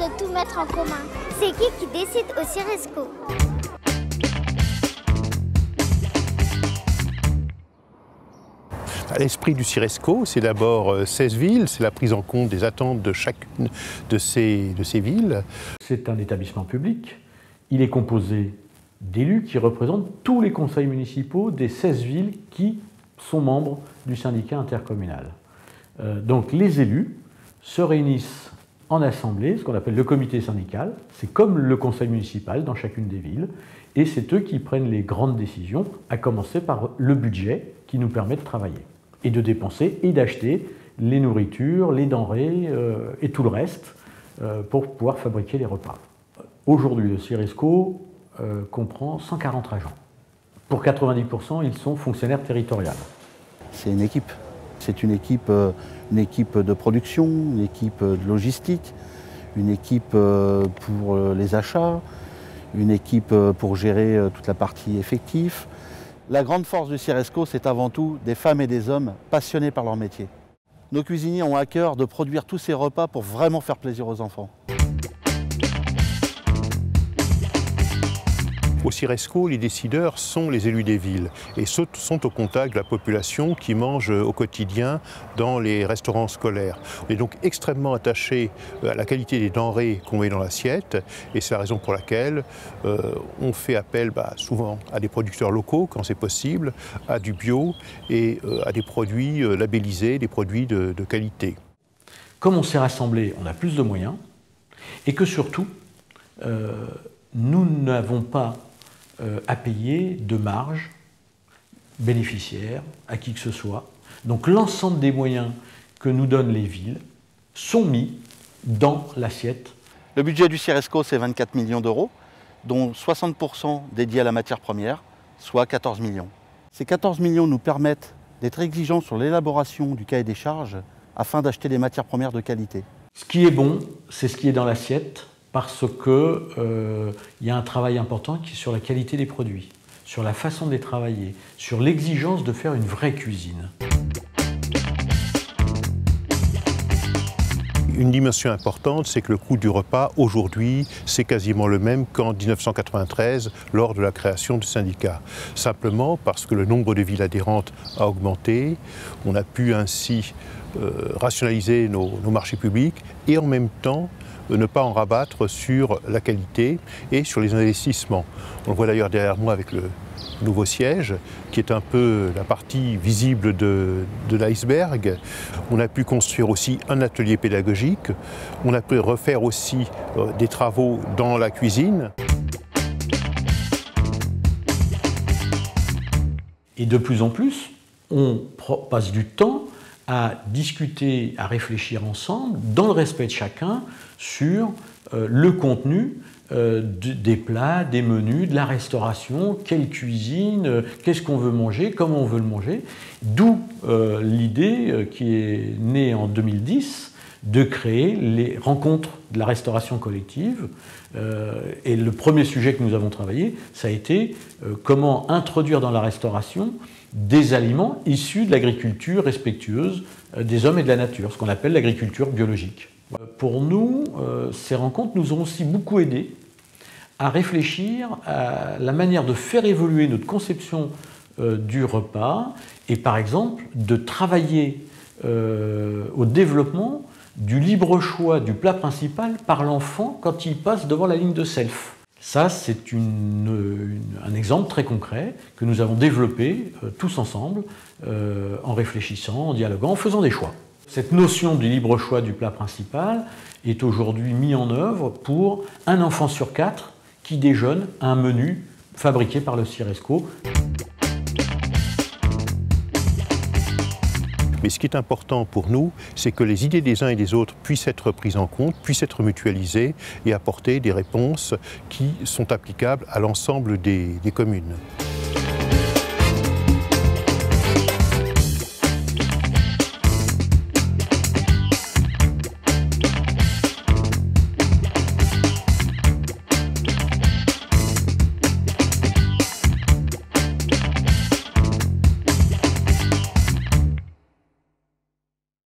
de tout mettre en commun? C'est qui décide au Ciresco? L'esprit du Ciresco, c'est d'abord 16 villes, c'est la prise en compte des attentes de chacune de ces villes. C'est un établissement public. Il est composé d'élus qui représentent tous les conseils municipaux des 16 villes qui sont membres du syndicat intercommunal. Donc les élus se réunissent en assemblée, ce qu'on appelle le comité syndical. C'est comme le conseil municipal dans chacune des villes. Et c'est eux qui prennent les grandes décisions, à commencer par le budget qui nous permet de travailler et de dépenser et d'acheter les nourritures, les denrées et tout le reste pour pouvoir fabriquer les repas. Aujourd'hui, le Ciresco comprend 140 agents. Pour 90%, ils sont fonctionnaires territoriaux. C'est une équipe. C'est une équipe de production, une équipe de logistique, une équipe pour les achats, une équipe pour gérer toute la partie effectif. La grande force du Ciresco, c'est avant tout des femmes et des hommes passionnés par leur métier. Nos cuisiniers ont à cœur de produire tous ces repas pour vraiment faire plaisir aux enfants. Au Ciresco, les décideurs sont les élus des villes et sont au contact de la population qui mange au quotidien dans les restaurants scolaires. On est donc extrêmement attaché à la qualité des denrées qu'on met dans l'assiette et c'est la raison pour laquelle on fait appel souvent à des producteurs locaux quand c'est possible, à du bio et à des produits labellisés, des produits de qualité. Comme on s'est rassemblés, on a plus de moyens et que surtout, nous n'avons pas à payer de marge bénéficiaire à qui que ce soit. Donc l'ensemble des moyens que nous donnent les villes sont mis dans l'assiette. Le budget du Ciresco, c'est 24 millions d'euros, dont 60% dédiés à la matière première, soit 14 millions. Ces 14 millions nous permettent d'être exigeants sur l'élaboration du cahier des charges afin d'acheter des matières premières de qualité. Ce qui est bon, c'est ce qui est dans l'assiette, parce qu'il y a un travail important qui est sur la qualité des produits, sur la façon de les travailler, sur l'exigence de faire une vraie cuisine. Une dimension importante, c'est que le coût du repas, aujourd'hui, c'est quasiment le même qu'en 1993, lors de la création du syndicat. Simplement parce que le nombre de villes adhérentes a augmenté, on a pu ainsi rationaliser nos marchés publics et en même temps ne pas en rabattre sur la qualité et sur les investissements. On le voit d'ailleurs derrière moi avec le nouveau siège, qui est un peu la partie visible de l'iceberg. On a pu construire aussi un atelier pédagogique, on a pu refaire aussi des travaux dans la cuisine. Et de plus en plus, on passe du temps à discuter, à réfléchir ensemble, dans le respect de chacun, sur le contenu des plats, des menus, de la restauration, quelle cuisine, qu'est-ce qu'on veut manger, comment on veut le manger. D'où l'idée qui est née en 2010 de créer les rencontres de la restauration collective. Et le premier sujet que nous avons travaillé, ça a été comment introduire dans la restauration des aliments issus de l'agriculture respectueuse des hommes et de la nature, ce qu'on appelle l'agriculture biologique. Pour nous, ces rencontres nous ont aussi beaucoup aidés à réfléchir à la manière de faire évoluer notre conception du repas et par exemple de travailler au développement du libre choix du plat principal par l'enfant quand il passe devant la ligne de self. Ça, c'est un exemple très concret que nous avons développé tous ensemble, en réfléchissant, en dialoguant, en faisant des choix. Cette notion du libre choix du plat principal est aujourd'hui mise en œuvre pour un enfant sur 4 qui déjeune un menu fabriqué par le Ciresco. Mais ce qui est important pour nous, c'est que les idées des uns et des autres puissent être prises en compte, puissent être mutualisées et apporter des réponses qui sont applicables à l'ensemble des communes.